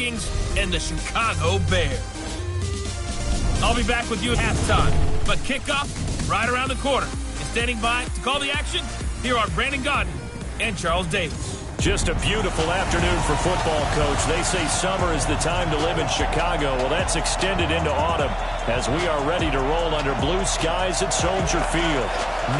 Vikings and the Chicago Bears. I'll be back with you at halftime, but kickoff right around the corner. And standing by to call the action, here are Brandon Gaudin and Charles Davis. Just a beautiful afternoon for football, Coach. They say summer is the time to live in Chicago. Well, that's extended into autumn as we are ready to roll under blue skies at Soldier Field.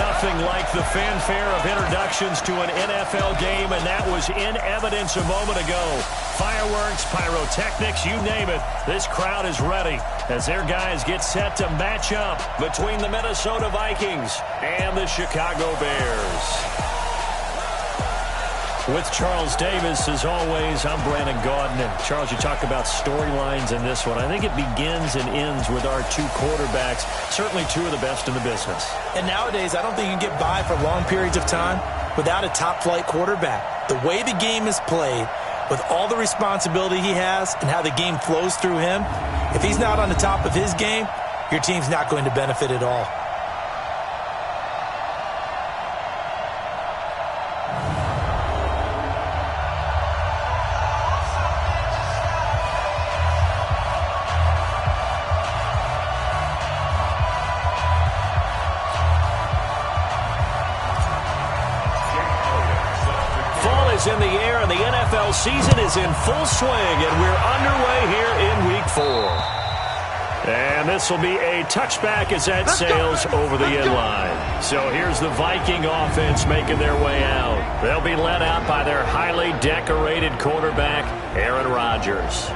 Nothing like the fanfare of introductions to an NFL game, and that was in evidence a moment ago. Fireworks, pyrotechnics, you name it. This crowd is ready as their guys get set to match up between the Minnesota Vikings and the Chicago Bears. With Charles Davis, as always, I'm Brandon Gaudin. And Charles, you talk about storylines in this one. I think it begins and ends with our two quarterbacks, certainly two of the best in the business. And nowadays, I don't think you can get by for long periods of time without a top-flight quarterback. The way the game is played, with all the responsibility he has and how the game flows through him, if he's not on the top of his game, your team's not going to benefit at all. In the air, and the NFL season is in full swing, and we're underway here in Week 4. And this will be a touchback as that sails over the end line. So here's the Viking offense making their way out. They'll be led out by their highly decorated quarterback, Aaron Rodgers.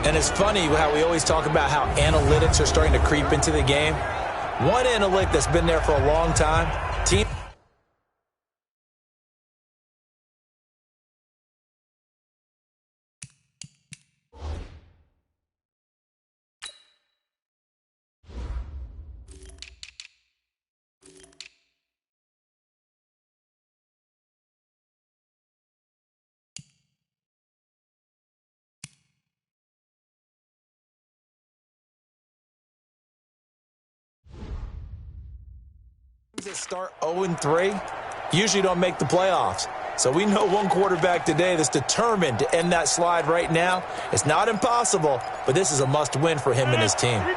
And it's funny how we always talk about how analytics are starting to creep into the game. One analytic that's been there for a long time, team. That start 0-3 usually don't make the playoffs. So we know one quarterback today that's determined to end that slide right now. It's not impossible, but this is a must-win for him and his team. It's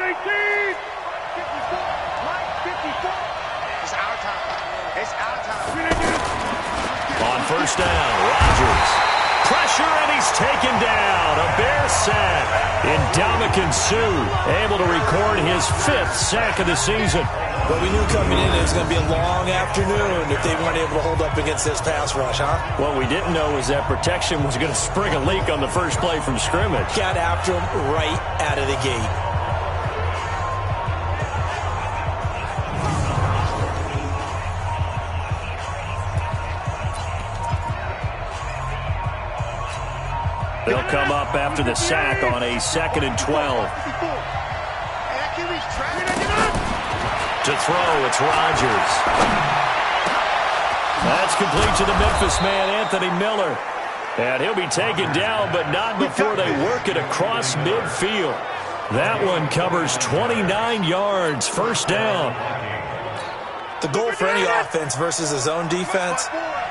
our time. It's our time. On first down, Rodgers. Pressure, and he's taken down. A Bear sack. Ndamukong Suh able to record his 5th sack of the season. But we knew coming in it was going to be a long afternoon if they weren't able to hold up against this pass rush, huh? What we didn't know was that protection was going to spring a leak on the first play from scrimmage. Got after him right out of the gate. They'll come up after the sack on a 2nd and 12. To throw, it's Rodgers. That's complete to the Memphis man, Anthony Miller. And he'll be taken down, but not before they work it across midfield. That one covers 29 yards, first down. The goal for any offense versus his own defense,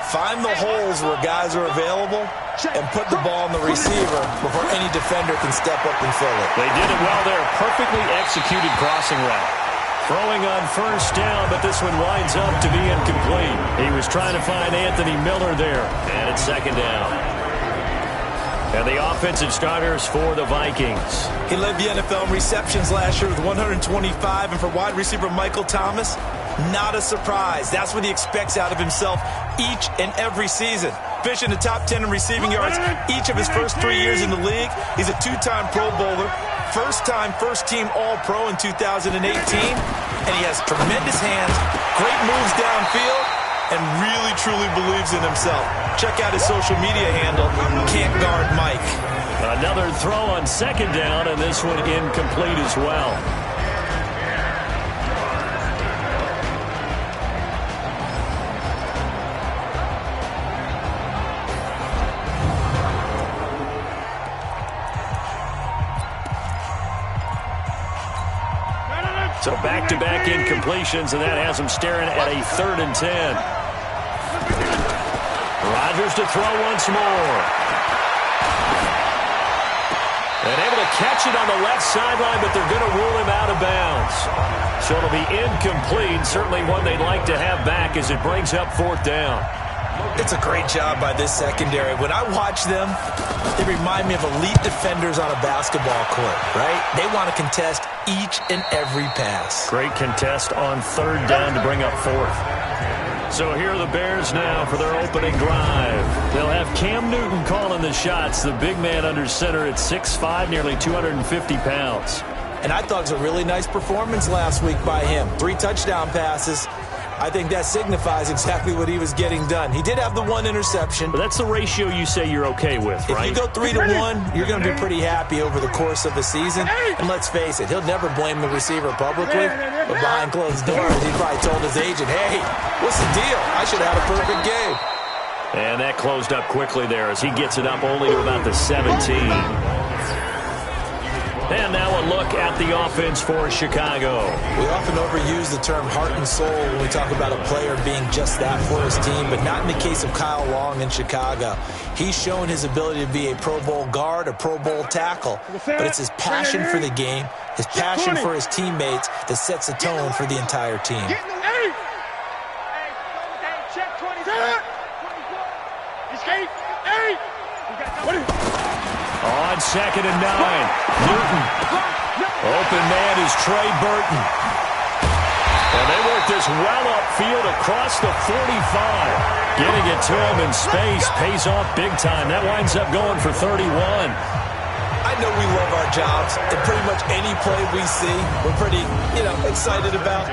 find the holes where guys are available and put the ball on the receiver before any defender can step up and fill it. They did it well there. Perfectly executed crossing route. Throwing on first down, but this one winds up to be incomplete. He was trying to find Anthony Miller there, and it's 2nd down. And the offensive starters for the Vikings. He led the NFL in receptions last year with 125, and for wide receiver Michael Thomas, not a surprise. That's what he expects out of himself each and every season. Finishing the top 10 in receiving yards each of his first 3 years in the league. He's a 2-time Pro Bowler, first-time first-team All-Pro in 2018, and he has tremendous hands, great moves downfield, and really, truly believes in himself. Check out his social media handle, Can't Guard Mike. Another throw on 2nd down, and this one incomplete as well. So back-to-back incompletions, and that has him staring at a 3rd and 10. Rodgers to throw once more. And able to catch it on the left sideline, but they're going to rule him out of bounds. So it'll be incomplete. Certainly one they'd like to have back as it brings up 4th down. It's a great job by this secondary. When I watch them, they remind me of elite defenders on a basketball court, right? They want to contest each and every pass. Great contest on 3rd down to bring up 4th. So here are the Bears now for their opening drive. They'll have Cam Newton calling the shots, the big man under center at 6'5", nearly 250 pounds. And I thought it was a really nice performance last week by him. 3 touchdown passes. I think that signifies exactly what he was getting done. He did have the 1 interception. But that's the ratio you say you're okay with, right? If you go 3-1, you're going to be pretty happy over the course of the season. And let's face it, he'll never blame the receiver publicly. But behind closed doors, he probably told his agent, hey, what's the deal? I should have had a perfect game. And that closed up quickly there as he gets it up only to about the 17. And now a look at the offense for Chicago. We often overuse the term heart and soul when we talk about a player being just that for his team, but not in the case of Kyle Long in Chicago. He's shown his ability to be a Pro Bowl guard, a Pro Bowl tackle, but it's his passion for the game, his passion for his teammates that sets the tone for the entire team. On 2nd and 9, Newton. Open man is Trey Burton. And they work this well upfield across the 45. Getting it to him in space pays off big time. That winds up going for 31. I know we love our jobs, and pretty much any play we see, we're pretty, excited about.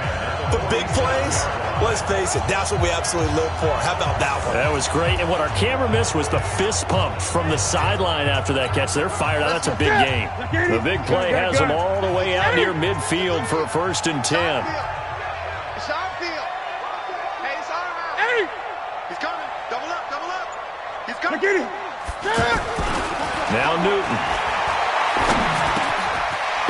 But big plays, let's face it, that's what we absolutely live for. How about that one? That was great. And what our camera missed was the fist pump from the sideline after that catch. They're fired out. That's a big game. The big play has them all the way out near midfield for a 1st and 10. It's our field. Hey, it's our house. Hey! He's coming. Double up, double up. He's coming. Get it. Now Newton.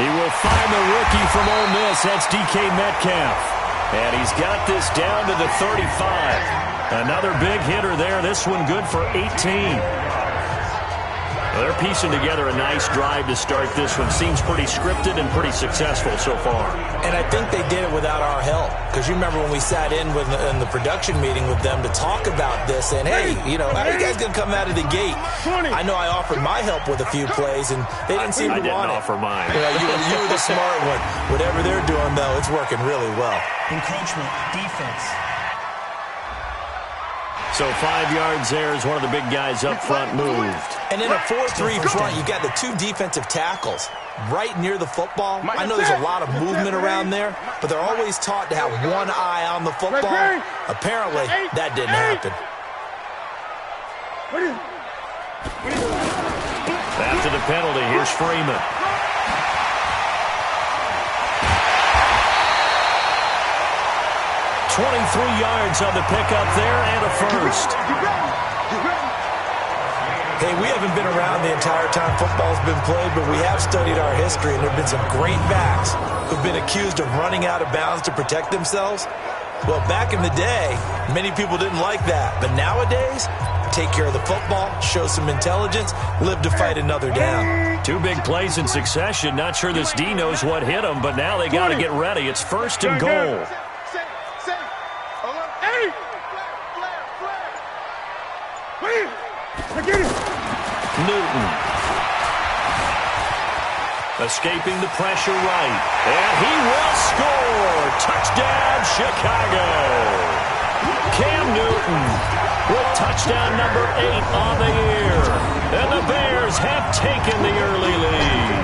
He will find the rookie from Ole Miss. That's DK Metcalf. And he's got this down to the 35. Another big hitter there. This one good for 18. They're piecing together a nice drive to start this one. Seems pretty scripted and pretty successful so far. And I think they did it without our help. Because you remember when we sat in the production meeting with them to talk about this. And, hey, how are you guys going to come out of the gate? I know I offered my help with a few plays, and they didn't seem to want it. I didn't offer mine. You were the smart one. Whatever they're doing, though, it's working really well. Encroachment, defense. So 5 yards there as one of the big guys up front moved. And in a 4-3 front, you got the 2 defensive tackles right near the football. I know there's a lot of movement around there, but they're always taught to have one eye on the football. Apparently, that didn't happen. After the penalty, here's Freeman. yards on the pickup there and a first. Hey, we haven't been around the entire time football's been played, but we have studied our history, and there have been some great backs who've been accused of running out of bounds to protect themselves. Well, back in the day, many people didn't like that. But nowadays, take care of the football, show some intelligence, live to fight another down. 2 big plays in succession. Not sure this D knows what hit him, but now they got to get ready. It's first and goal. Newton. Escaping the pressure right. And he will score. Touchdown, Chicago. Cam Newton with touchdown number 8 on the year. And the Bears have taken the early lead.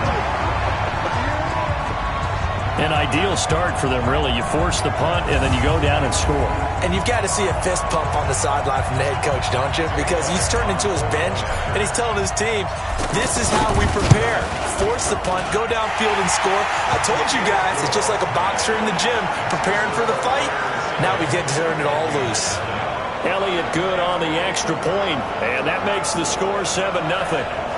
An ideal start for them, really. You force the punt, and then you go down and score. And you've got to see a fist pump on the sideline from the head coach, don't you? Because he's turned into his bench, and he's telling his team, this is how we prepare. Force the punt, go downfield and score. I told you guys, it's just like a boxer in the gym preparing for the fight. Now we get to turn it all loose. Elliott good on the extra point, and that makes the score 7-0.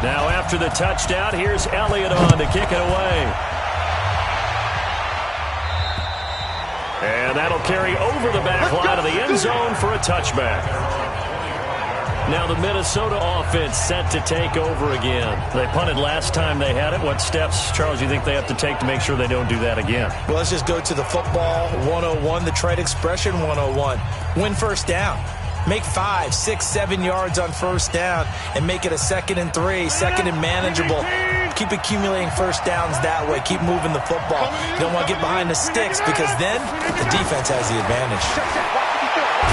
Now after the touchdown, here's Elliott on to kick it away. And that'll carry over the back line of the end zone for a touchback. Now the Minnesota offense set to take over again. They punted last time they had it. What steps, Charles, do you think they have to take to make sure they don't do that again? Well, let's just go to the football 101, the trade expression 101. Win first down. Make 5, 6, 7 yards on first down and make it a 2nd and 3, 2nd and manageable. Keep accumulating first downs that way. Keep moving the football. You don't want to get behind the sticks because then the defense has the advantage.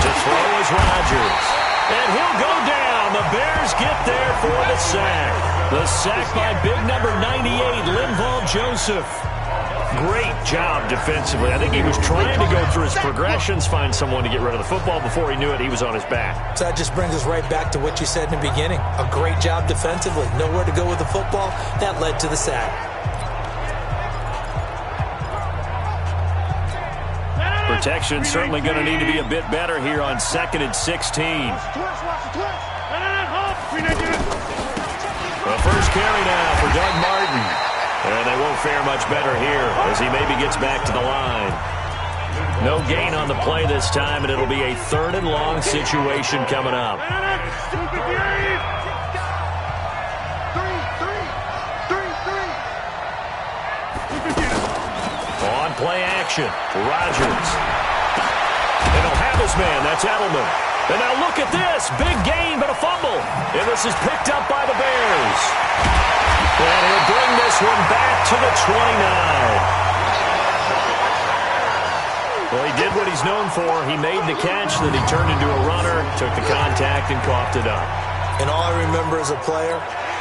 To throw is Rodgers. And he'll go down. The Bears get there for the sack. The sack by big number 98, Linval Joseph. Great job defensively. I think he was trying to go through his progressions, find someone to get rid of the football. Before he knew it, he was on his back. So that just brings us right back to what you said in the beginning. A great job defensively. Nowhere to go with the football. That led to the sack. Protection certainly going to need to be a bit better here on 2nd and 16. The first carry now for Doug Martin. And they won't fare much better here as he maybe gets back to the line. No gain on the play this time, and it'll be a 3rd and long situation coming up. On play action, Rodgers. And he'll have his man, that's Edelman. And now look at this, big gain but a fumble. And this is picked up by the Bears. And he'll bring this one back to the 29. Well, he did what he's known for. He made the catch, then he turned into a runner, took the contact, and coughed it up. And all I remember as a player,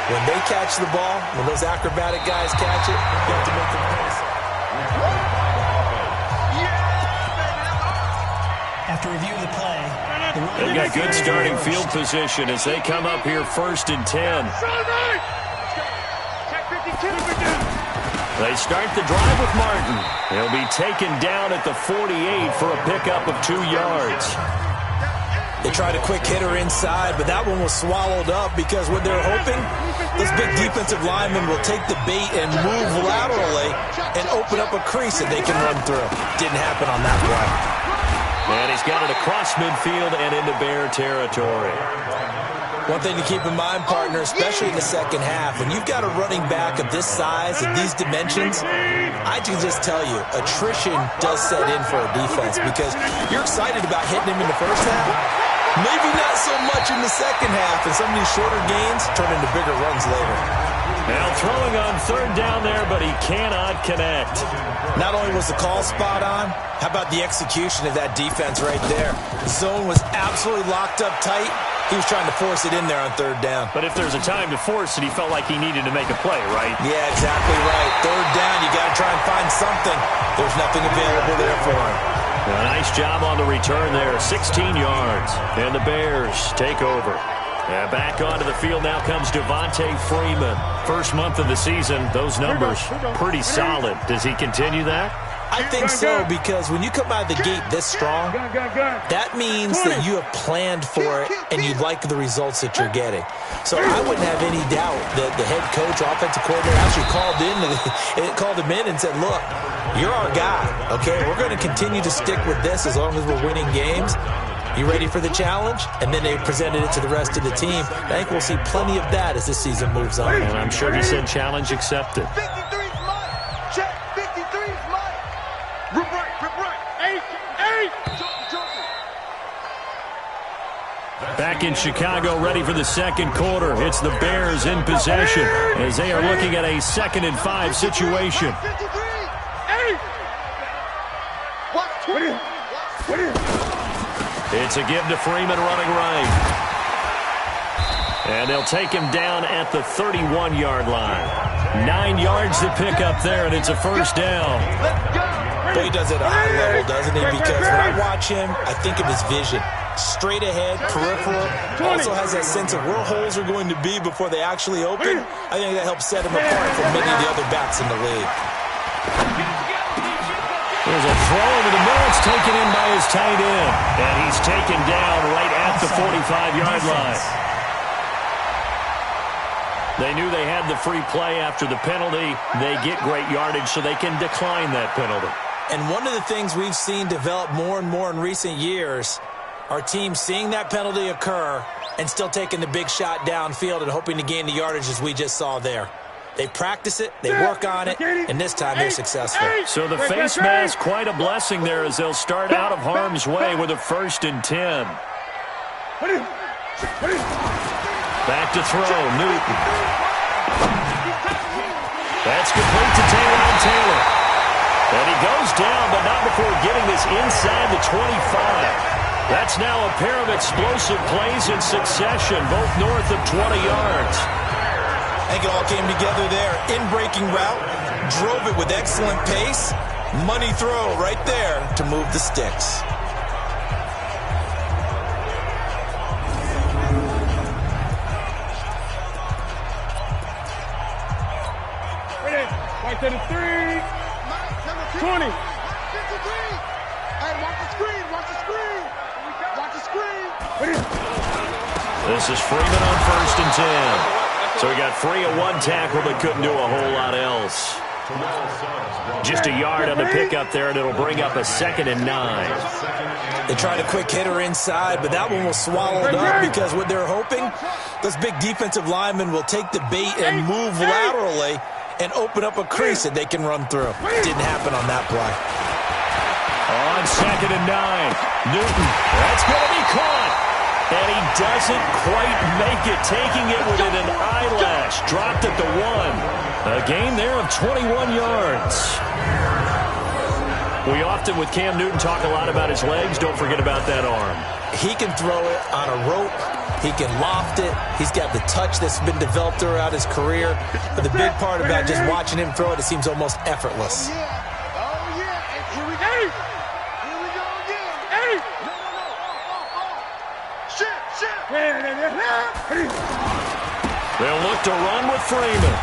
when they catch the ball, when those acrobatic guys catch it, you have to make them pass. After review of the play, they've got good starting field position as they come up here 1st and 10. They start the drive with Martin. He'll be taken down at the 48 for a pickup of 2 yards. They tried a quick hitter inside, but that one was swallowed up because what they're hoping, those big defensive linemen will take the bait and move laterally and open up a crease that they can run through. Didn't happen on that play. And he's got it across midfield and into Bear territory. One thing to keep in mind, partner, especially in the second half, when you've got a running back of this size and these dimensions, I can just tell you, attrition does set in for a defense because you're excited about hitting him in the first half. Maybe not so much in the second half, and some of these shorter gains turn into bigger runs later. Now throwing on 3rd down there, but he cannot connect. Not only was the call spot on, how about the execution of that defense right there? The zone was absolutely locked up tight. He was trying to force it in there on 3rd down. But if there's a time to force it, he felt like he needed to make a play, right? Yeah, exactly right. 3rd down, you got to try and find something. There's nothing available there for him. A nice job on the return there, 16 yards. And the Bears take over. Back onto the field now comes Devontae Freeman. First month of the season, those numbers pretty solid. Does he continue that? I think so, because when you come out of the gate this strong, that means that you have planned for it and you like the results that you're getting. So I wouldn't have any doubt that the head coach, offensive coordinator, actually called him in and said, look, you're our guy, okay? We're going to continue to stick with this as long as we're winning games. You ready for the challenge? And then they presented it to the rest of the team. I think we'll see plenty of that as this season moves on. And I'm sure he said challenge accepted. 53's mine. Check. 53's mine. Rip right. 8. Back in Chicago, ready for the second quarter. It's the Bears in possession as they are looking at a 2nd and 5 situation. 53. 8. What? It's a give to Freeman running right. And they'll take him down at the 31-yard line. 9 yards to pick up there, and it's a first down. But he does it at a high level, doesn't he? Because when I watch him, I think of his vision. Straight ahead, peripheral. Also has that sense of where holes are going to be before they actually open. I think that helps set him apart from many of the other backs in the league. There's a throw over the middle. It's taken in by his tight end. And he's taken down right at the 45-yard line. They knew they had the free play after the penalty. They get great yardage so they can decline that penalty. And one of the things we've seen develop more and more in recent years are teams seeing that penalty occur and still taking the big shot downfield and hoping to gain the yardage as we just saw there. They practice it, they work on it, and this time they're successful. So the face mask, quite a blessing there as they'll start out of harm's way with a 1st and 10. Back to throw, Newton. That's complete to Taylor. And he goes down, but not before getting this inside the 25. That's now a pair of explosive plays in succession, both north of 20 yards. I think it all came together there. In-breaking route, drove it with excellent pace. Money throw right there to move the sticks. Right to the 3. 20. Hey, watch the screen. Watch the screen. Watch the screen. This is Freeman on 1st and 10. So he got free of one tackle but couldn't do a whole lot else. Just a yard on the pickup there, and it'll bring up a 2nd and 9. They tried a quick hitter inside, but that one was swallowed up because what they're hoping, those big defensive linemen will take the bait and move laterally and open up a crease that they can run through. Didn't happen on that play. On 2nd and 9, Newton, that's going to be caught. And he doesn't quite make it, taking it within an eyelash. Dropped at the 1. A gain there of 21 yards. We often, with Cam Newton, talk a lot about his legs. Don't forget about that arm. He can throw it on a rope. He can loft it. He's got the touch that's been developed throughout his career. But the big part about just watching him throw it, it seems almost effortless. Oh, yeah. And here we go. Here we go again. No. Shit. They'll look to run with Freeman.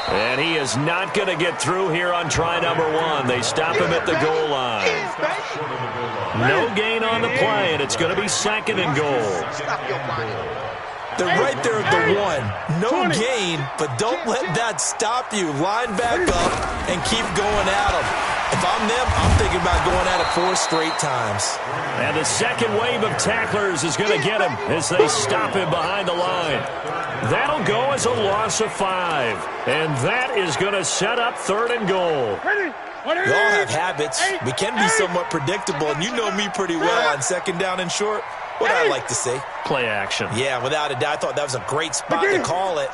And he is not going to get through here on try number 1. They stop him at the goal line. No gain on the play, and it's going to be 2nd and goal. They're right there at the 1. No gain, but don't let that stop you. Line back up and keep going at them. If I'm them, I'm thinking about going at it 4 straight times. And the second wave of tacklers is going to get him as they stop him behind the line. That'll go as a loss of 5. And that is going to set up 3rd and goal. We all have habits. We can be somewhat predictable, and you know me pretty well on 2nd down and short. What I like to see. Play action. Yeah, without a doubt. I thought that was a great spot to call it.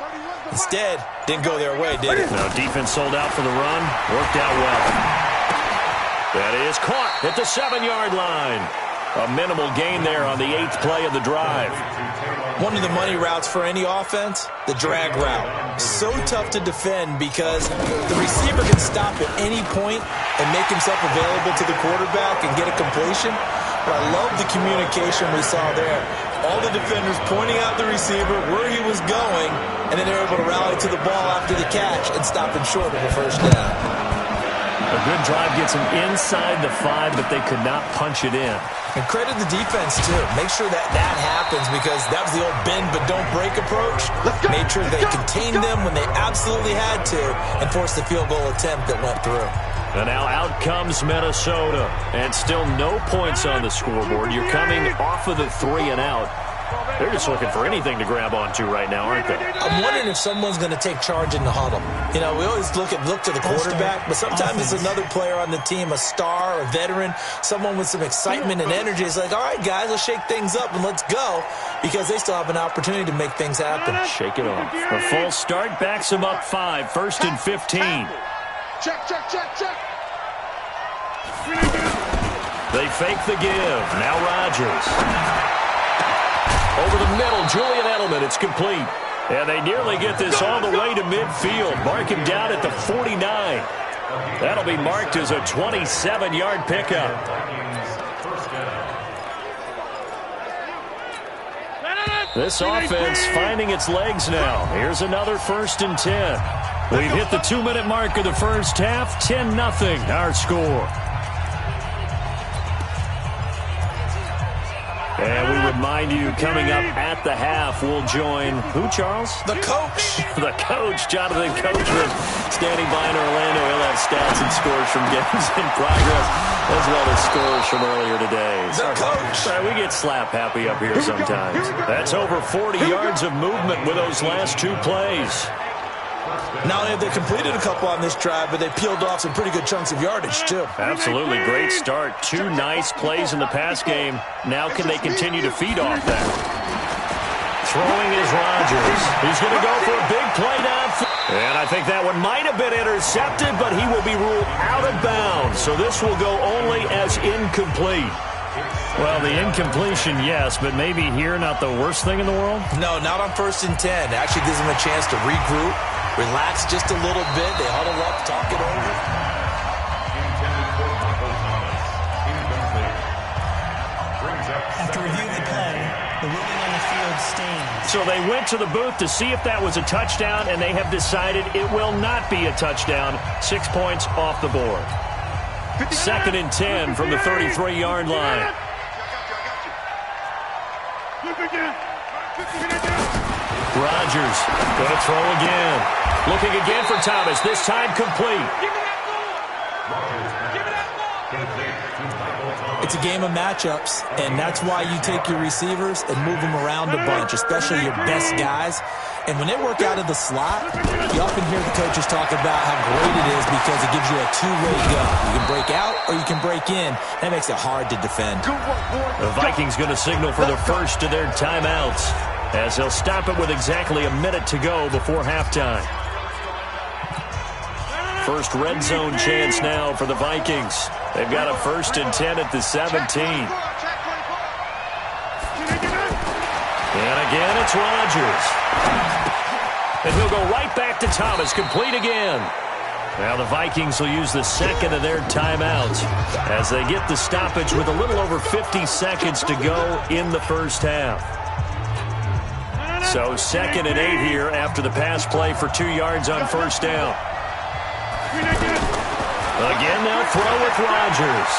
Instead, didn't go their way, did it? No, defense sold out for the run. Worked out well. That is caught at the 7-yard line. A minimal gain there on the 8th play of the drive. One of the money routes for any offense, the drag route. So tough to defend because the receiver can stop at any point and make himself available to the quarterback and get a completion. But I love the communication we saw there. All the defenders pointing out the receiver, where he was going, and then they're able to rally to the ball after the catch and stop him short of a 1st down. A good drive gets them inside the 5, but they could not punch it in. And credit the defense, too. Make sure that happens because that was the old bend but don't break approach. Made sure they contained them when they absolutely had to and forced the field goal attempt that went through. And now out comes Minnesota. And still no points on the scoreboard. You're coming off of the 3 and out. They're just looking for anything to grab onto right now, aren't they? I'm wondering if someone's going to take charge in the huddle. You know, we always look to the quarterback, but sometimes it's another player on the team, a star, a veteran, someone with some excitement and energy. It's like, all right, guys, let's shake things up and let's go because they still have an opportunity to make things happen. Shake it off. A false start backs them up 5, 1st and 15. Check. They fake the give. Now Rodgers. Over the middle, Julian Edelman, it's complete. And they nearly get this all the way to midfield. Mark him down at the 49. That'll be marked as a 27-yard pickup. This offense finding its legs now. Here's another 1st and 10. We've hit the 2-minute mark of the first half. 10-0 our score. And we remind you, coming up at the half, we'll join who, Charles? The coach. The coach, Jonathan Coachman, standing by in Orlando. He'll have stats and scores from games in progress, as well as scores from earlier today. The coach. We get slap happy up here sometimes. That's over 40 yards of movement with those last two plays. Not only have they completed a couple on this drive, but they peeled off some pretty good chunks of yardage, too. Absolutely. Great start. Two nice plays in the pass game. Now can they continue to feed off that? Throwing is Rodgers. He's going to go for a big play downfield. And I think that one might have been intercepted, but he will be ruled out of bounds. So this will go only as incomplete. Well, the incompletion, yes, but maybe here not the worst thing in the world? No, not on 1st and 10. It actually gives them a chance to regroup, relax just a little bit. They huddle up, talk it over. After reviewing the play, the ruling on the field stands. So they went to the booth to see if that was a touchdown, and they have decided it will not be a touchdown. 6 points off the board. 2nd and 10 from the 33-yard line. Rodgers going to throw again. Looking again for Thomas. This time complete. It's a game of matchups, and that's why you take your receivers and move them around a bunch, especially your best guys. And when they work out of the slot, you often hear the coaches talk about how great it is because it gives you a two-way go. You can break out or you can break in. That makes it hard to defend. The Vikings going to signal for the first of their timeouts as they'll stop it with exactly a minute to go before halftime. First red zone chance now for the Vikings. They've got a 1st and 10 at the 17. And again, it's Rodgers. And he'll go right back to Thomas, complete again. Now the Vikings will use the second of their timeouts as they get the stoppage with a little over 50 seconds to go in the first half. So 2nd and 8 here after the pass play for 2 yards on 1st down. Again, they'll throw with Rodgers.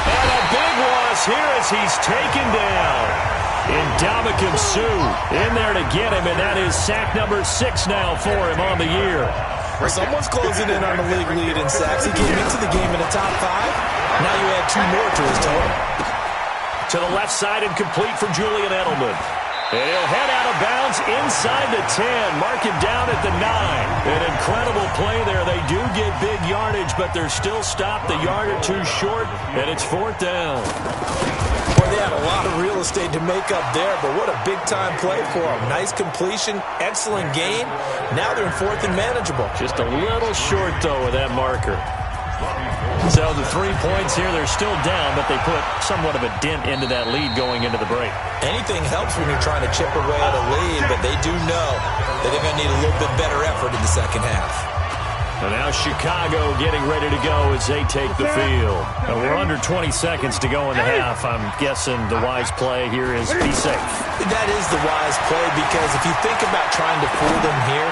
And a big loss here as he's taken down. Ndamukong Suh in there to get him, and that is sack number 6 now for him on the year. Well, someone's closing in on the league lead in sacks. He came into the game in the top 5. Now you add 2 more to his total. To the left side and complete for Julian Edelman. And he'll head out of bounds inside the 10. Mark him down at the 9. An incredible play there. They do get big yardage, but they're still stopped a yard or 2 short, and it's 4th down. Boy, they had a lot of real estate to make up there, but what a big-time play for them. Nice completion, excellent gain. Now they're in 4th and manageable. Just a little short, though, of that marker. So the 3 points here, they're still down, but they put somewhat of a dent into that lead going into the break. Anything helps when you're trying to chip away at a lead, but they do know that they're going to need a little bit better effort in the second half. And now Chicago getting ready to go as they take the field. We're under 20 seconds to go in the half. I'm guessing the wise play here is be safe. That is the wise play because if you think about trying to fool them here,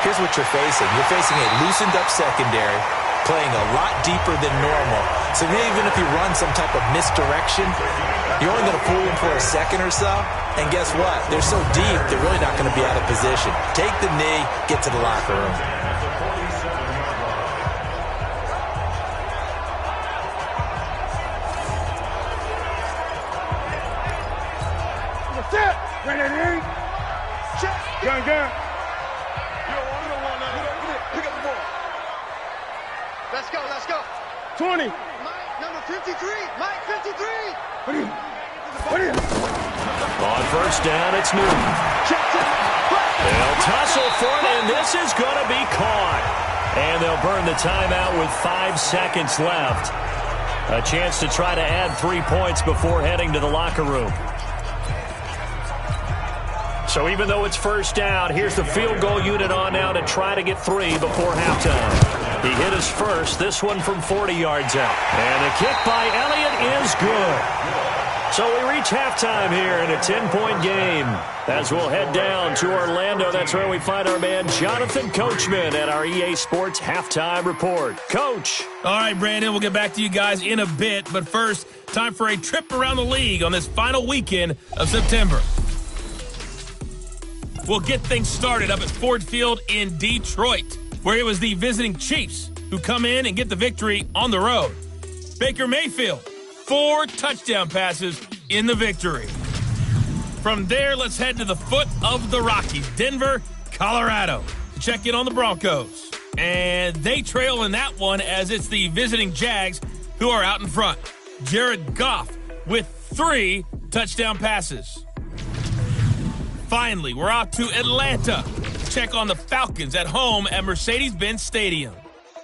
here's what you're facing. You're facing a loosened up secondary, playing a lot deeper than normal. So even if you run some type of misdirection, you're only going to fool them for a second or so. And guess what? They're so deep, they're really not going to be out of position. Take the knee, get to the locker room. Ready? Check. Gun. Pick up the ball. Let's go. 20. Mike, number 53. Mike, 53. What are you? On 1st down, it's Newton. They'll tussle for it, and this is going to be caught. And they'll burn the timeout with 5 seconds left. A chance to try to add 3 points before heading to the locker room. So even though it's 1st down, here's the field goal unit on now to try to get 3 before halftime. He hit his first, this one from 40 yards out. And the kick by Elliott is good. So we reach halftime here in a 10-point game. As we'll head down to Orlando, that's where we find our man Jonathan Coachman at our EA Sports Halftime Report. Coach. All right, Brandon, we'll get back to you guys in a bit. But first, time for a trip around the league on this final weekend of September. We'll get things started up at Ford Field in Detroit, where it was the visiting Chiefs who come in and get the victory on the road. Baker Mayfield, 4 touchdown passes in the victory. From there, let's head to the foot of the Rockies, Denver, Colorado, to check in on the Broncos. And they trail in that one as it's the visiting Jags who are out in front. Jared Goff with 3 touchdown passes. Finally, we're out to Atlanta to check on the Falcons at home at Mercedes-Benz Stadium.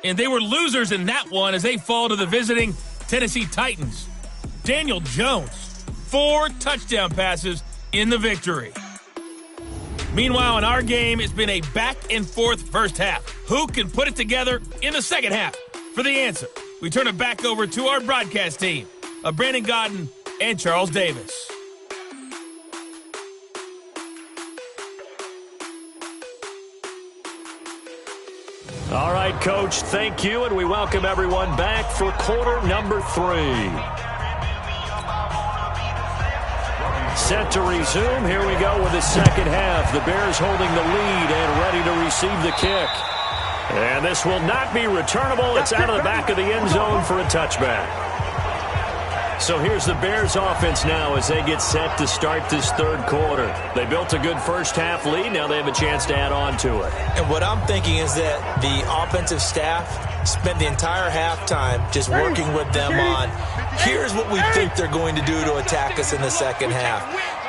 And they were losers in that one as they fall to the visiting Tennessee Titans. Daniel Jones, 4 touchdown passes in the victory. Meanwhile, in our game, it's been a back-and-forth first half. Who can put it together in the second half? For the answer, we turn it back over to our broadcast team of Brandon Godden and Charles Davis. All right, Coach, thank you, and we welcome everyone back for quarter number 3. Set to resume. Here we go with the second half. The Bears holding the lead and ready to receive the kick. And this will not be returnable. It's out of the back of the end zone for a touchback. So here's the Bears offense now as they get set to start this third quarter. They built a good first half lead. Now they have a chance to add on to it. And what I'm thinking is that the offensive staff spent the entire halftime just working with them on, here's what we think they're going to do to attack us in the second half.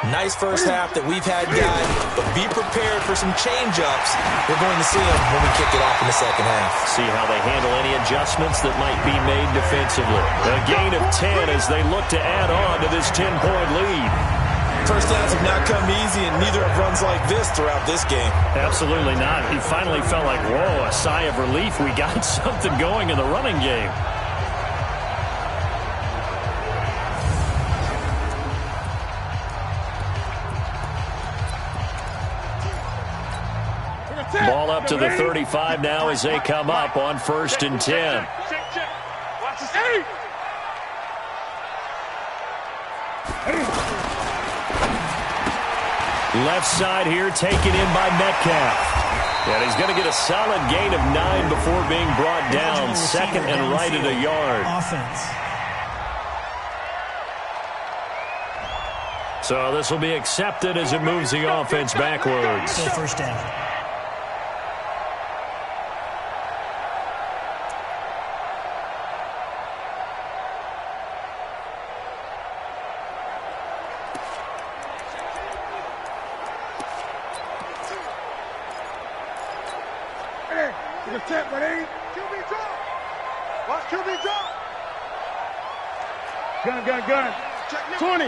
Nice first half that we've had, guys, but be prepared for some change-ups. We're going to see them when we kick it off in the second half. See how they handle any adjustments that might be made defensively. A gain of 10 as they look to add on to this 10-point lead. First downs have not come easy, and neither have runs like this throughout this game. Absolutely not. He finally felt like, whoa, a sigh of relief. We got something going in the running game. Ball up to the 35 now as they come up on 1st and 10. Left side here taken in by Metcalf. And he's going to get a solid gain of 9 before being brought down. Second and right at a yard. So this will be accepted as it moves the offense backwards. Still first down. Watch QB drop. Gun. 20.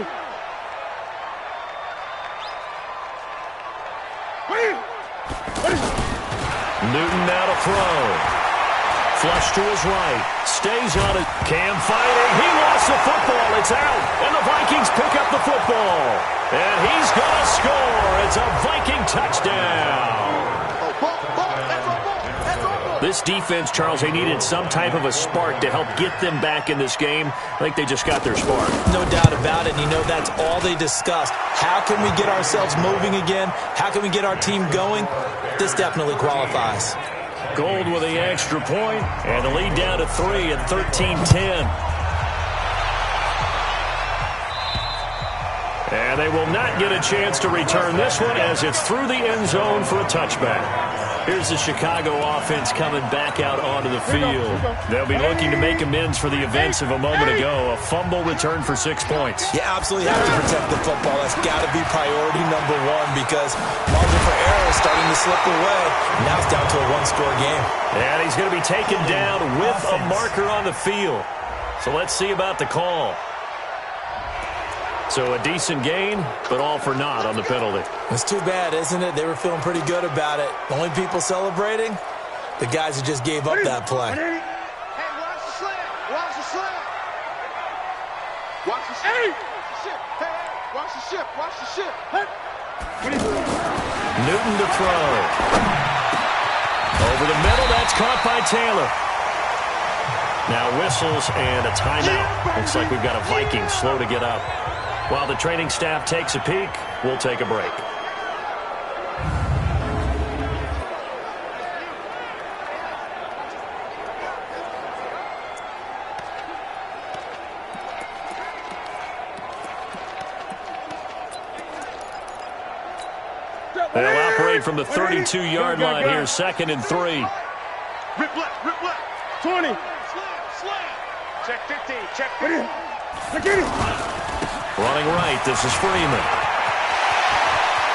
Newton now to throw. Flush to his right. Stays on it. Cam fighting. He lost the football. It's out. And the Vikings pick up the football. And he's going to score. It's a Viking touchdown. This defense, Charles, they needed some type of a spark to help get them back in this game. I think they just got their spark. No doubt about it. And you know, that's all they discussed. How can we get ourselves moving again? How can we get our team going? This definitely qualifies. Gold with the extra point, and the lead down to 3 at 13-10. And they will not get a chance to return this one as it's through the end zone for a touchback. Here's the Chicago offense coming back out onto the field. They'll be looking to make amends for the events of a moment ago. A fumble return for 6 points. You absolutely have to protect the football. That's got to be priority number 1 because margin for error is starting to slip away. Now it's down to a 1-score game. And he's going to be taken down with a marker on the field. So let's see about the call. So a decent gain, but all for naught on the penalty. It's too bad, isn't it? They were feeling pretty good about it. The only people celebrating, the guys who just gave up that play. Hey, watch the slant. Watch the slant. Watch the slant. ship. Hey, watch the ship. Watch the ship. Newton to throw. Over the middle, that's caught by Taylor. Now whistles and a timeout. Looks like we've got a Viking slow to get up. While the training staff takes a peek, we'll take a break. They'll operate from the 32-yard line here, 2nd and 3. Rip left, rip left. 20. Slam. Check 15, check 15. Running right, this is Freeman.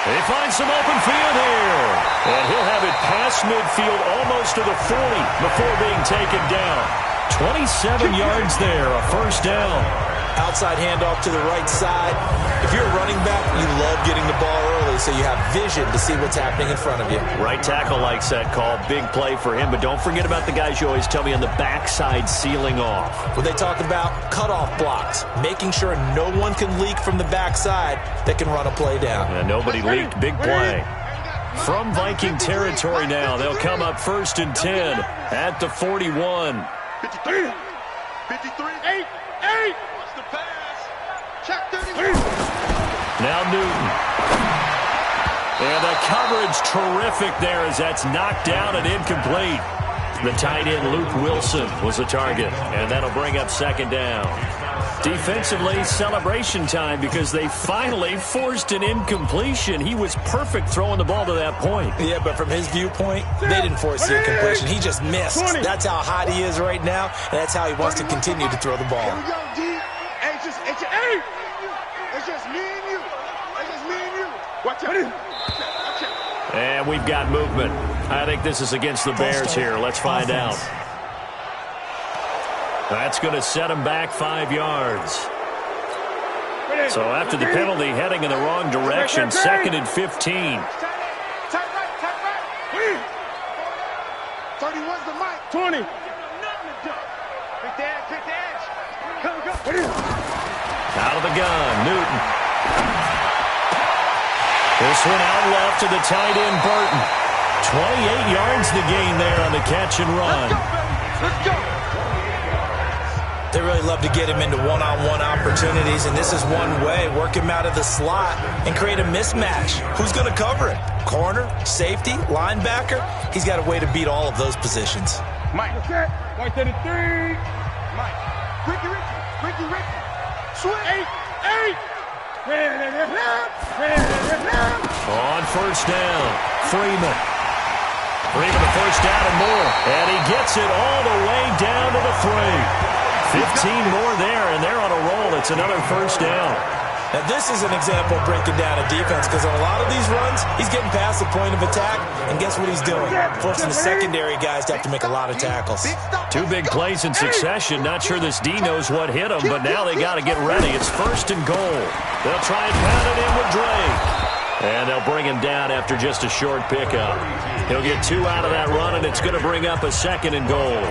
He finds some open field here. And he'll have it past midfield almost to the 40 before being taken down. 27 yards there, a first down. Outside handoff to the right side. If you're a running back, you love getting the ball early so you have vision to see what's happening in front of you. Right tackle likes that call. Big play for him. But don't forget about the guys you always tell me on the backside sealing off. Well, they talk about cutoff blocks, making sure no one can leak from the backside that can run a play down. And nobody leaked. Big play. From Viking territory now, they'll come up 1st and 10 at the 41. 53. 53. 8. What's the pass? Check 33. Now Newton. And the coverage terrific there as that's knocked down and incomplete. The tight end Luke Wilson was the target, and that'll bring up 2nd down. Defensively, celebration time because they finally forced an incompletion. He was perfect throwing the ball to that point. Yeah, but from his viewpoint, they didn't force the incompletion. He just missed. That's how hot he is right now, and that's how he wants to continue to throw the ball. Here we go, D. Hey, it's just me and you. It's just me and you. Watch out. Watch out. And we've got movement. I think this is against the Bears here. Let's find out. That's going to set him back 5 yards. So after the penalty, heading in the wrong direction, 2nd and 15. Tight right. 31's the mic. 20. Pick the edge. Come. Out of the gun, Newton. This one out left to the tight end, Burton. 28 yards the gain there on the catch and run. Let's go. They really love to get him into one-on-one opportunities, and this is one way. Work him out of the slot and create a mismatch. Who's going to cover it? Corner, safety, linebacker? He's got a way to beat all of those positions. Mike. White 33. Mike. Ricky. Swing. 8. On 1st down, Freeman. Freeman a 1st down and more. And he gets it all the way down to the 3. 15 more there, and they're on a roll. It's another 1st down. Now, this is an example of breaking down a defense because on a lot of these runs, he's getting past the point of attack, and guess what he's doing? Forcing the secondary guys to have to make a lot of tackles. 2 big plays in succession. Not sure this D knows what hit him, but now they got to get ready. It's 1st and goal. They'll try and pound it in with Drake. And they'll bring him down after just a short pickup. He'll get 2 out of that run, and it's going to bring up a 2nd and goal.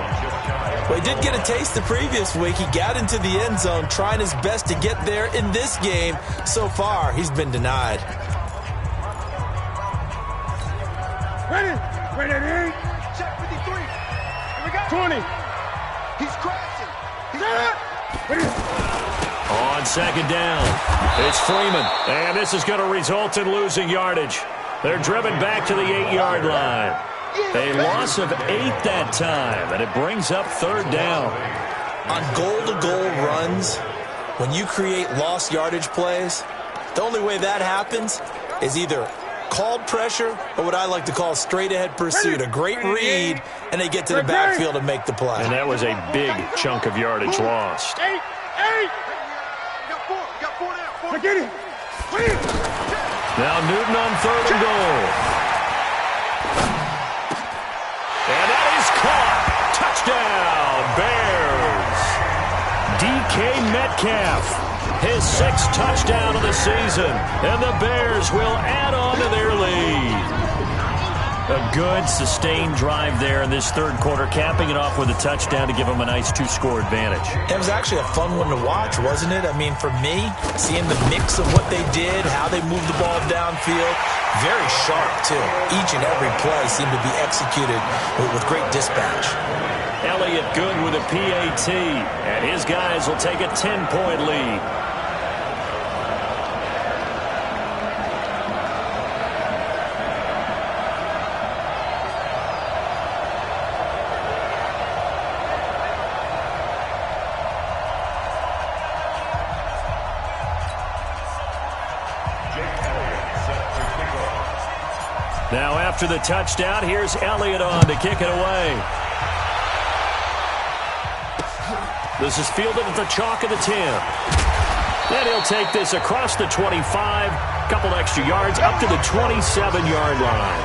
Well, he did get a taste the previous week. He got into the end zone, trying his best to get there in this game. So far, he's been denied. Ready. Check 53. Here we go. 20. He's crashing. On 2nd down, it's Freeman. And this is going to result in losing yardage. They're driven back to the 8-yard line. A loss of 8 that time, and it brings up 3rd down. On goal-to-goal runs, when you create lost yardage plays, the only way that happens is either called pressure or what I like to call straight-ahead pursuit. A great read, and they get to the backfield and make the play. And that was a big chunk of yardage lost. 8. Got 4 now. Get it. Now Newton on 3rd and goal. And that is caught. Touchdown, Bears. DK Metcalf, his 6th touchdown of the season. And the Bears will add on to their lead. A good, sustained drive there in this third quarter, capping it off with a touchdown to give them a nice 2-score advantage. It was actually a fun one to watch, wasn't it? I mean, for me, seeing the mix of what they did, how they moved the ball downfield, very sharp, too. Each and every play seemed to be executed with great dispatch. Elliott good with a PAT, and his guys will take a 10-point lead. Now after the touchdown, here's Elliott on to kick it away. This is fielded at the chalk of the 10. Then he'll take this across the 25, couple extra yards up to the 27-yard line.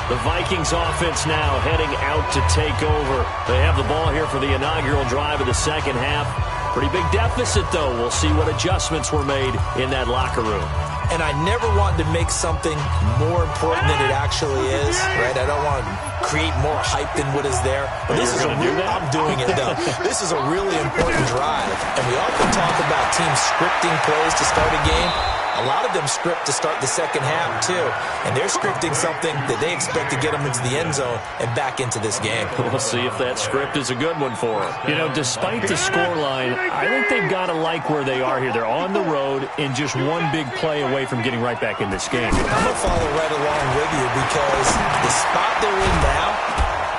The Vikings offense now heading out to take over. They have the ball here for the inaugural drive of the second half. Pretty big deficit, though. We'll see what adjustments were made in that locker room. And I never want to make something more important than it actually is, right? I don't want to create more hype than what is there. But this is a real, I'm doing it, though. This is a really important drive. And we often talk about teams scripting plays to start a game. A lot of them script to start the second half, too. And they're scripting something that they expect to get them into the end zone and back into this game. We'll see if that script is a good one for them. You know, despite the scoreline, I think they've got to like where they are here. They're on the road and just one big play away from getting right back in this game. I'm going to follow right along with you because the spot they're in now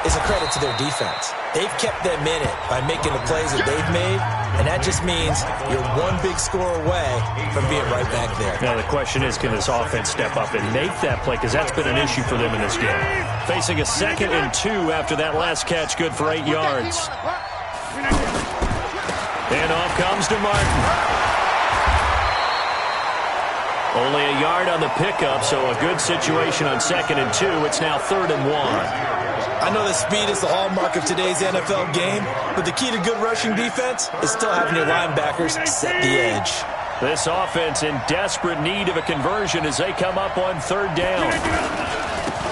is a credit to their defense. They've kept them in it by making the plays that they've made, and that just means you're one big score away from being right back there. Now the question is, can this offense step up and make that play? Because that's been an issue for them in this game. Facing a 2nd and 2 after that last catch, good for 8 yards. And off comes to Martin. Only a yard on the pickup, so a good situation on 2nd and 2. It's now 3rd and 1. I know that speed is the hallmark of today's NFL game, but the key to good rushing defense is still having your linebackers set the edge. This offense in desperate need of a conversion as they come up on 3rd down.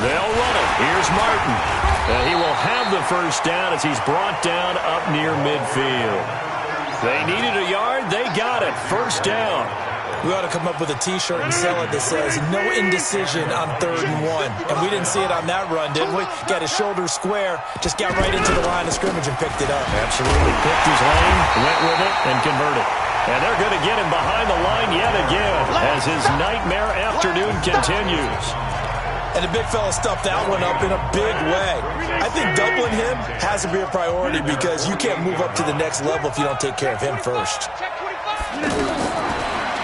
They'll run it. Here's Martin. He will have the first down as he's brought down up near midfield. They needed a yard. They got it. First down. We ought to come up with a T-shirt and sell it that says, no indecision on 3rd and 1. And we didn't see it on that run, did we? Got his shoulders square, just got right into the line of scrimmage and picked it up. Absolutely. Picked his lane, went with it, and converted. And they're going to get him behind the line yet again as his nightmare afternoon continues. And the big fella stuffed that one up in a big way. I think doubling him has to be a priority because you can't move up to the next level if you don't take care of him first.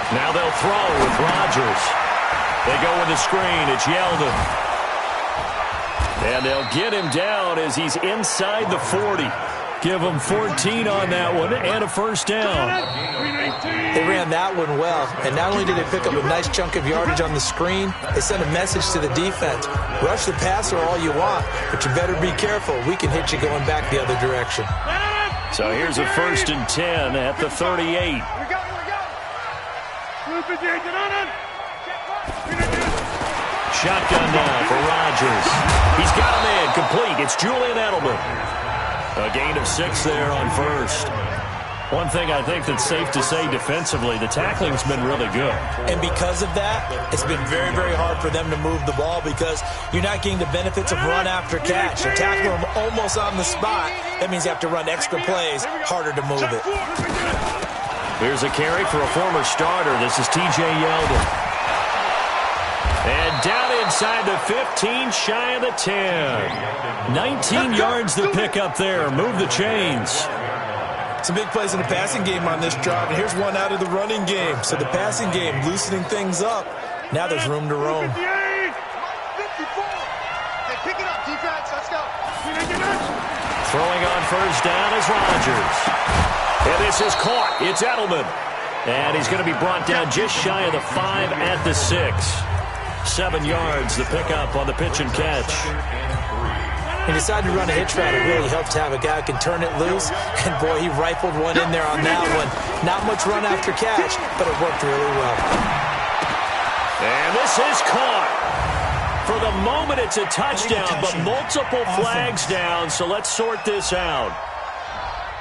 Now they'll throw with Rodgers. They go with the screen. It's Yeldon. And they'll get him down as he's inside the 40. Give him 14 on that one and a first down. They ran that one well. And not only did they pick up a nice chunk of yardage on the screen, they sent a message to the defense. Rush the passer all you want, but you better be careful. We can hit you going back the other direction. So here's a 1st and 10 at the 38. Shotgun now for Rodgers. He's got him in, complete. It's Julian Edelman. A gain of 6 there on 1st. One thing I think that's safe to say defensively, the tackling's been really good. And because of that, it's been very, very hard for them to move the ball because you're not getting the benefits of run after catch. You're tackling them almost on the spot. That means you have to run extra plays, harder to move it. Here's a carry for a former starter. This is T.J. Yeldon. And down inside the 15, shy of the 10. 19 yards to pick up there. Move the chains. Some big plays in the passing game on this drive, and here's one out of the running game. So the passing game loosening things up. Now there's room to roam. 54. Hey, pick it up, defense. Let's go. Throwing on first down is Rodgers. And this is caught. It's Edelman. And he's going to be brought down just shy of the 5 at the 6. 7 yards, the pickup on the pitch and catch. He decided to run a hitch route. It really helped to have a guy who can turn it loose. And, boy, he rifled one in there on that one. Not much run after catch, but it worked really well. And this is caught. For the moment, it's a touchdown, but multiple flags down, so let's sort this out.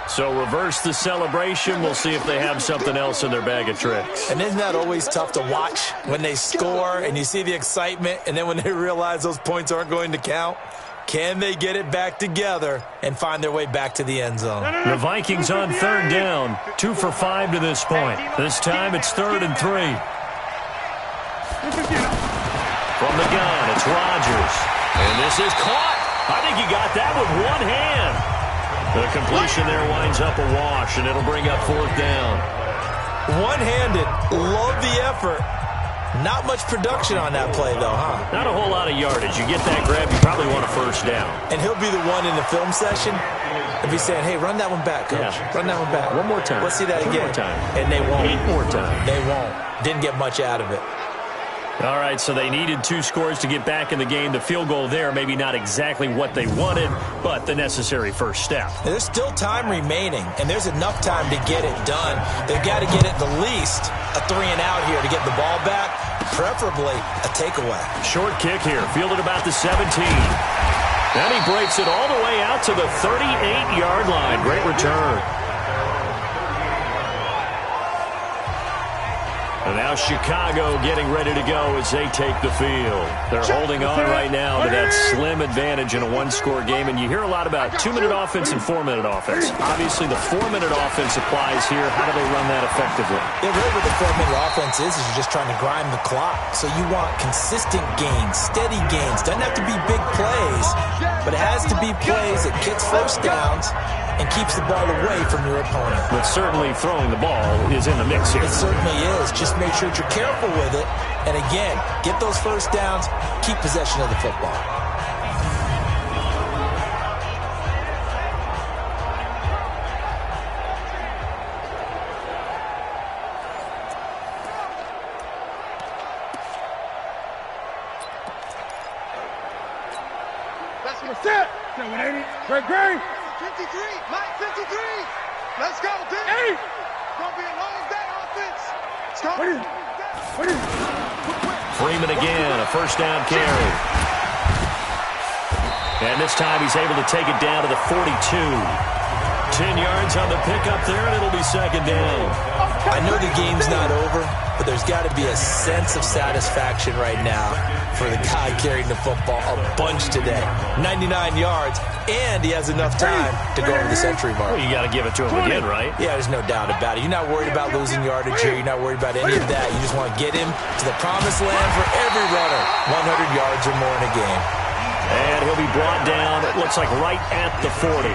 So reverse the celebration. We'll see if they have something else in their bag of tricks. And isn't that always tough to watch when they score and you see the excitement, and then when they realize those points aren't going to count? Can they get it back together and find their way back to the end zone? The Vikings on third down, 2 for 5 to this point. This time it's 3rd and 3. From the gun, it's Rodgers. And this is caught. I think he got that with one hand. The completion there winds up a wash, and it'll bring up 4th down. One-handed. Love the effort. Not much production on that play, though, huh? Not a whole lot of yardage. You get that grab, you probably want a 1st down. And he'll be the one in the film session if he's saying, hey, run that one back, coach. Yeah. Run that one back. One more time. Let's see that 2 again. more time. And they won't. 8 more times. They won't. Didn't get much out of it. All right, so they needed 2 scores to get back in the game. The field goal there, maybe not exactly what they wanted, but the necessary first step. There's still time remaining, and there's enough time to get it done. They've got to get it the least a 3-and-out here to get the ball back, preferably a takeaway. Short kick here, fielded about the 17. Then he breaks it all the way out to the 38-yard line. Great return. And now Chicago getting ready to go as they take the field. They're holding on right now to that slim advantage in a 1-score game. And you hear a lot about 2-minute offense and 4-minute offense. Obviously, the 4-minute offense applies here. How do they run that effectively? Yeah, really what the 4-minute offense is you're just trying to grind the clock. So you want consistent gains, steady gains. Doesn't have to be big plays, but it has to be plays that gets first downs and keeps the ball away from your opponent. But certainly throwing the ball is in the mix here. It certainly is. Just make sure that you're careful with it. And again, get those first downs, keep possession of the football. That's what's it. 180. Great. 53, Mike, 53. Let's go, dude. Hey. Gonna be a long day, offense. It's coming. What is it? Freeman again, a first down carry. And this time he's able to take it down to the 42. 10 yards on the pickup there, and it'll be 2nd down. I know the game's not over, but there's got to be a sense of satisfaction right now for the guy carrying the football a bunch today. 99 yards, and he has enough time to go over the century mark. Well, you got to give it to him again, right? Yeah, there's no doubt about it. You're not worried about losing yardage here. You're not worried about any of that. You just want to get him to the promised land for every runner. 100 yards or more in a game. And he'll be brought down, it looks like right at the 40.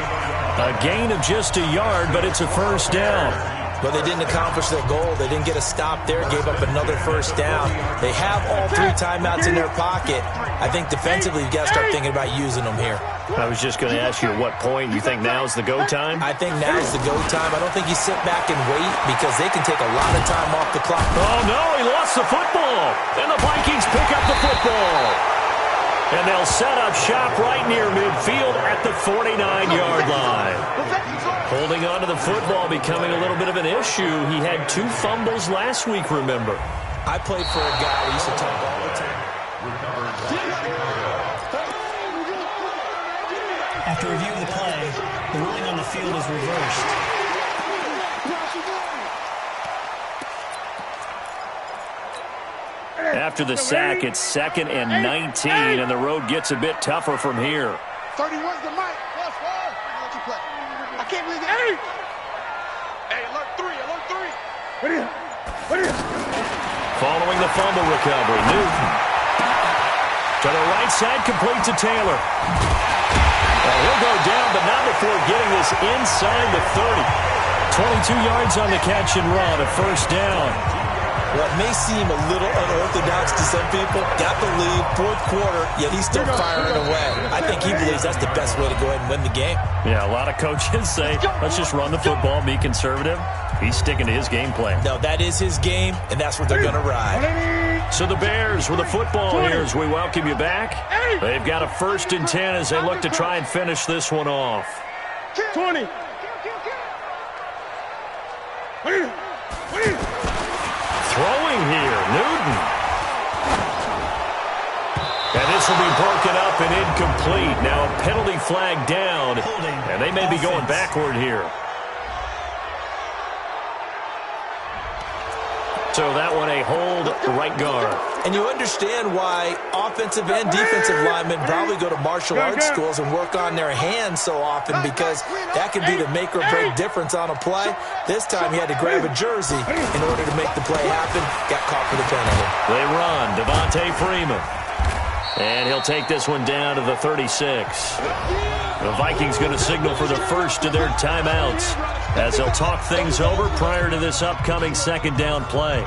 A gain of just a yard, but it's a first down. But they didn't accomplish their goal. They didn't get a stop there, gave up another first down. They have all 3 timeouts in their pocket. I think defensively, you've got to start thinking about using them here. I was just going to ask you at what point you think now's the go time? I think now's the go time. I don't think you sit back and wait because they can take a lot of time off the clock. Oh, no, he lost the football. And the Vikings pick up the football. And they'll set up shop right near midfield at the 49-yard line. Holding on to the football becoming a little bit of an issue. He had 2 fumbles last week, remember. I played for a guy who used to talk all the time. After review of the play, the ruling on the field is reversed. After the sack, it's 2nd and 19, and the road gets a bit tougher from here. 31's the mic. Plus 4. Let you play. I can't believe that. Hey, alert 3. What is it? Following the fumble recovery, Newton. To the right side, complete to Taylor. And he'll go down, but not before getting this inside the 30. 22 yards on the catch and run, a first down. Well, it may seem a little unorthodox to some people. Got the lead, 4th quarter, yet he's still firing away. I think he believes that's the best way to go ahead and win the game. Yeah, a lot of coaches say, let's just run the football, be conservative. He's sticking to his game plan. No, that is his game, and that's what they're going to ride. So the Bears with a football here as we welcome you back. They've got a 1st and 10 as they look to try and finish this one off. 20. What is it? Throwing here, Newton. And this this will be broken up and incomplete. Now a penalty flag down, and they may be going backward here. So that one a hold, right guard. And you understand why offensive and defensive linemen probably go to martial arts schools and work on their hands so often, because that can be the make or break difference on a play. This time he had to grab a jersey in order to make the play happen. Got caught for the penalty. They run. Devontae Freeman. And he'll take this one down to the 36. The Vikings going to signal for the first of their timeouts as they'll talk things over prior to this upcoming second down play.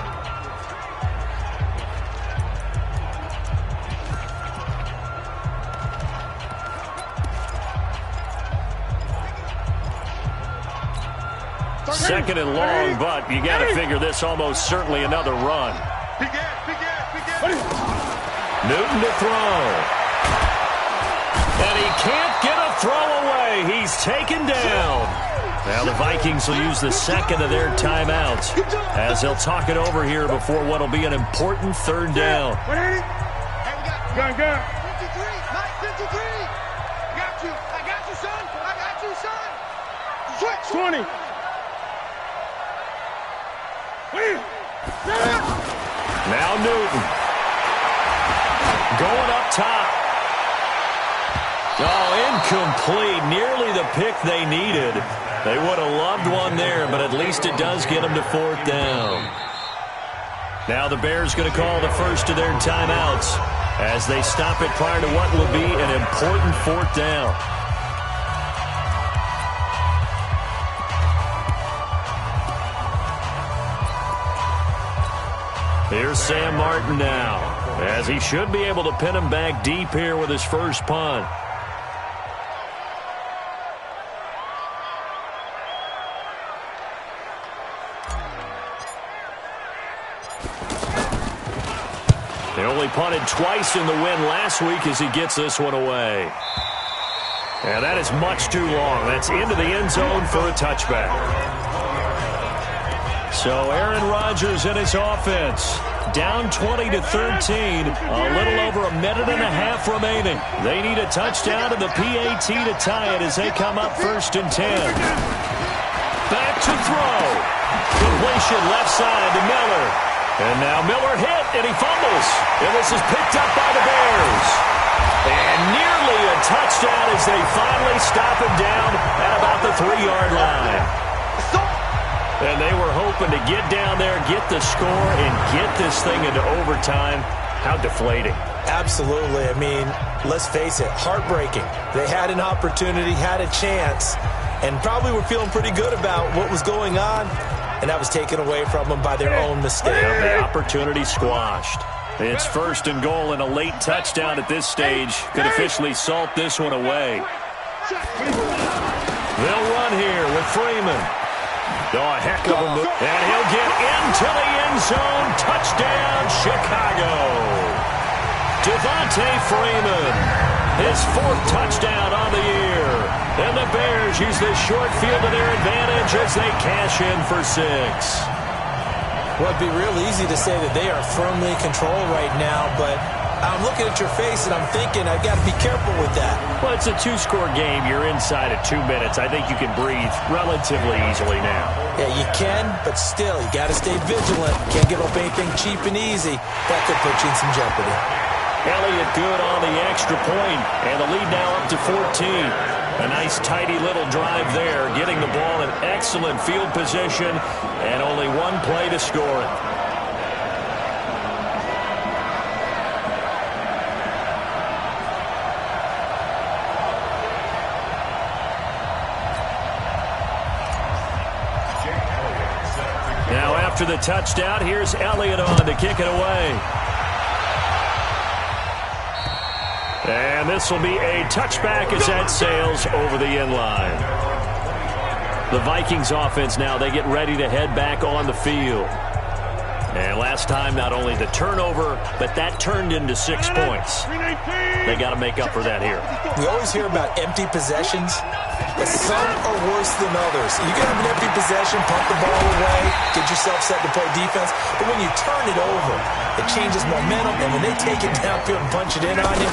Second and long, but you got to figure this almost certainly another run. Newton to throw. And he can't get a throw away. He's taken down. Now the Vikings will use the second of their timeouts as they'll talk it over here before what will be an important third down. Gun. 53, Mike 53. I got you, son. I got you, son. Switch. 20. Now Newton. Going up top. Oh, incomplete. Nearly the pick they needed. They would have loved one there, but at least it does get them to fourth down. Now the Bears going to call the first of their timeouts as they stop it prior to what will be an important fourth down. Here's Sam Martin now, as he should be able to pin him back deep here with his first punt. They only punted twice in the win last week as he gets this one away. And that is much too long. That's into the end zone for a touchback. So Aaron Rodgers and his offense down 20-13, a little over a minute and a half remaining. They need a touchdown and the PAT to tie it as they come up 1st and 10. Back to throw. Completion left side to Miller. And now Miller hit, and he fumbles. And this is picked up by the Bears. And nearly a touchdown as they finally stop him down at about the 3-yard line. And they were hoping to get down there, get the score, and get this thing into overtime. How deflating. Absolutely. I mean, let's face it, heartbreaking. They had an opportunity, had a chance, and probably were feeling pretty good about what was going on, and that was taken away from them by their own mistake. Yeah, the opportunity squashed. It's 1st and goal, and a late touchdown at this stage could officially salt this one away. They'll run here with Freeman. Oh, a heck of a move. And he'll get into the end zone. Touchdown, Chicago. Devontae Freeman, his 4th touchdown on the year. And the Bears use this short field to their advantage as they cash in for 6. Well, it'd be real easy to say that they are firmly in control right now, but I'm looking at your face and I'm thinking I've got to be careful with that. Well, it's a 2-score game. You're inside at 2 minutes. I think you can breathe relatively easily now. Yeah, you can, but still, you got to stay vigilant. Can't give up anything cheap and easy. That could put you in some jeopardy. Elliott good on the extra point, and the lead now up to 14. A nice, tidy little drive there, getting the ball in excellent field position, and only one play to score it. Now after the touchdown, here's Elliott on to kick it away. And this will be a touchback as that sails over the end line. The Vikings offense now, they get ready to head back on the field. And last time, not only the turnover, but that turned into 6 points. They got to make up for that here. We always hear about empty possessions, but some are worse than others. You can have an empty possession, pump the ball away, get yourself set to play defense, but when you turn it over, it changes momentum, and when they take it downfield and punch it in on you,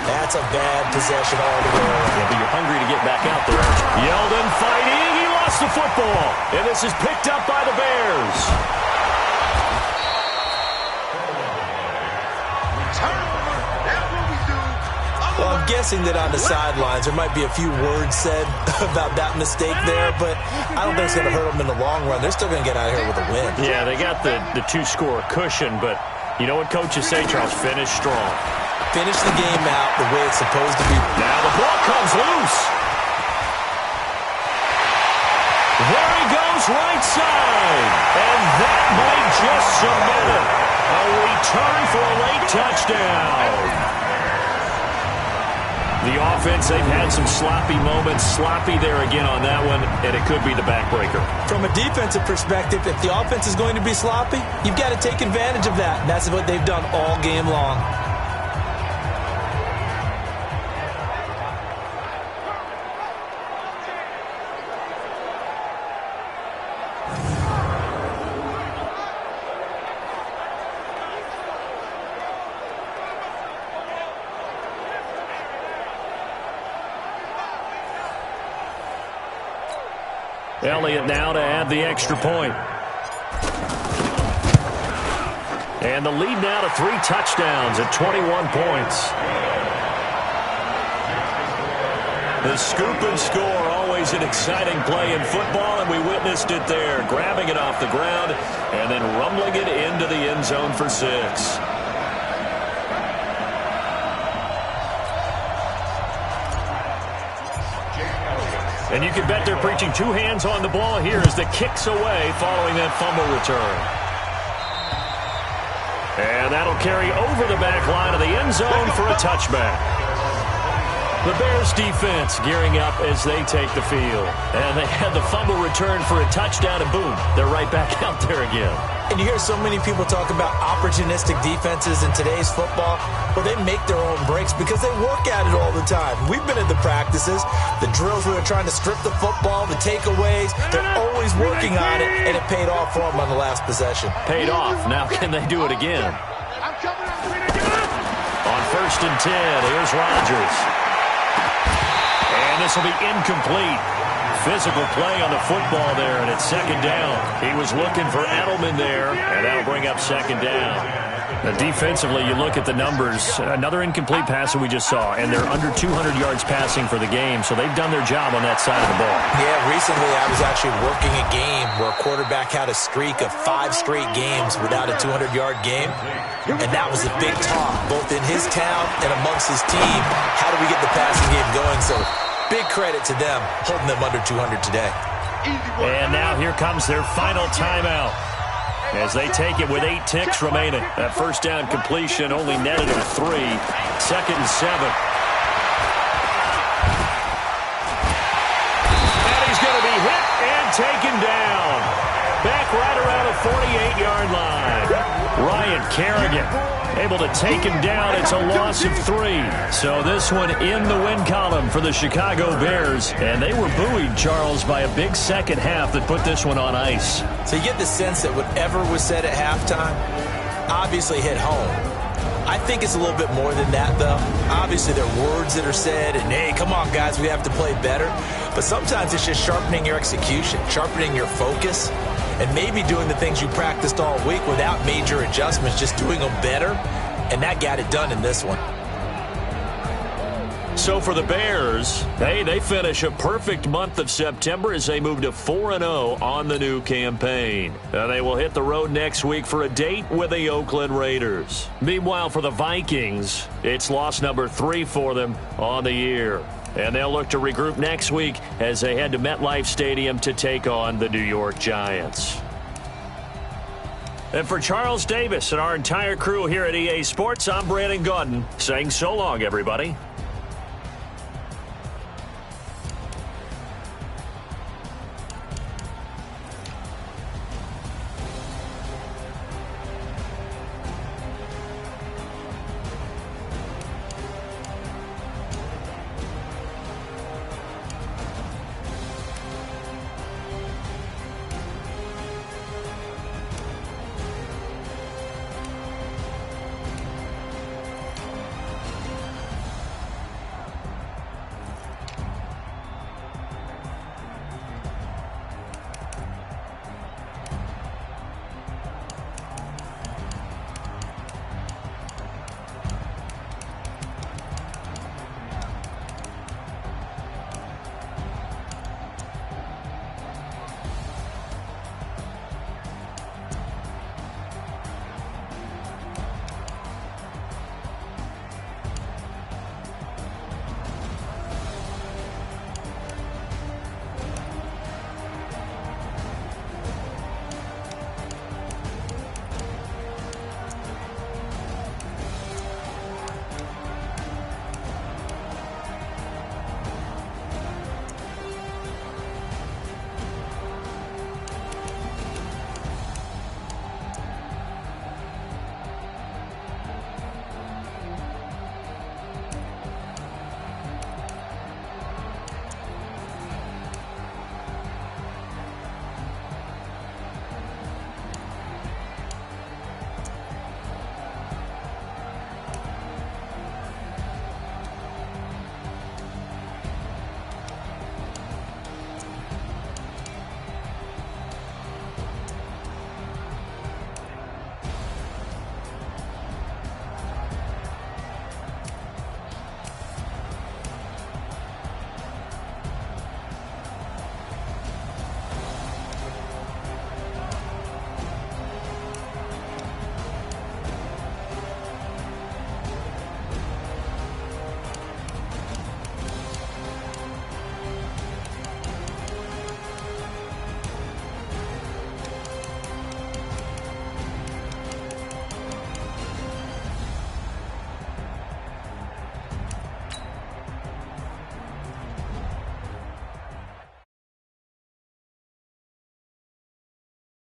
that's a bad possession all the way around. Yeah, but you're hungry to get back out there, aren't you? Yeldon fighting. He lost the football, and this is picked up by the Bears. Well, I'm guessing that on the sidelines there might be a few words said about that mistake there, but I don't think it's going to hurt them in the long run. They're still going to get out of here with a win. Yeah, they got the two-score cushion, but you know what coaches say, Charles? Finish strong. Finish the game out the way it's supposed to be. Now the ball comes loose. There he goes, right side. And that might just cement it. A return for a late touchdown. The offense, they've had some sloppy moments. Sloppy there again on that one, and it could be the backbreaker. From a defensive perspective, if the offense is going to be sloppy, you've got to take advantage of that. And that's what they've done all game long. Elliott now to add the extra point. And the lead now to 3 touchdowns at 21 points. The scoop and score, always an exciting play in football, and we witnessed it there, grabbing it off the ground and then rumbling it into the end zone for 6. And you can bet they're preaching 2 hands on the ball here as the kick's away following that fumble return. And that'll carry over the back line of the end zone for a touchback. The Bears defense gearing up as they take the field. And they had the fumble return for a touchdown, and boom, they're right back out there again. And you hear so many people talk about opportunistic defenses in today's football. Well, they make their own breaks because they work at it all the time. We've been at the practices, the drills where they're trying to strip the football, the takeaways. They're always working on it, and it paid off for them on the last possession. Paid off. Now can they do it again? On 1st and 10, here's Rodgers. And this will be incomplete. Physical play on the football there, and it's 2nd down. He was looking for Edelman there, and that'll bring up 2nd down. Now, defensively, you look at the numbers. Another incomplete pass that we just saw, and they're under 200 yards passing for the game, so they've done their job on that side of the ball. Yeah, recently I was actually working a game where a quarterback had a streak of 5 straight games without a 200-yard game, and that was a big talk, both in his town and amongst his team. How do we get the passing game going? So big credit to them, holding them under 200 today. And now here comes their final timeout as they take it with 8 ticks remaining. That 1st down completion only netted them 3. 2nd and 7. And he's going to be hit and taken down. Back right around the 48-yard line. Ryan Kerrigan able to take him down. It's a loss of 3. So this one in the win column for the Chicago Bears. And they were buoyed, Charles, by a big second half that put this one on ice. So you get the sense that whatever was said at halftime obviously hit home. I think it's a little bit more than that, though. Obviously, there are words that are said, and, hey, come on, guys, we have to play better. But sometimes it's just sharpening your execution, sharpening your focus, and maybe doing the things you practiced all week without major adjustments, just doing them better, and that got it done in this one. So for the Bears, they finish a perfect month of September as they move to 4-0 on the new campaign. They will hit the road next week for a date with the Oakland Raiders. Meanwhile, for the Vikings, it's loss number 3 for them on the year. And they'll look to regroup next week as they head to MetLife Stadium to take on the New York Giants. And for Charles Davis and our entire crew here at EA Sports, I'm Brandon Gaudin saying so long, everybody.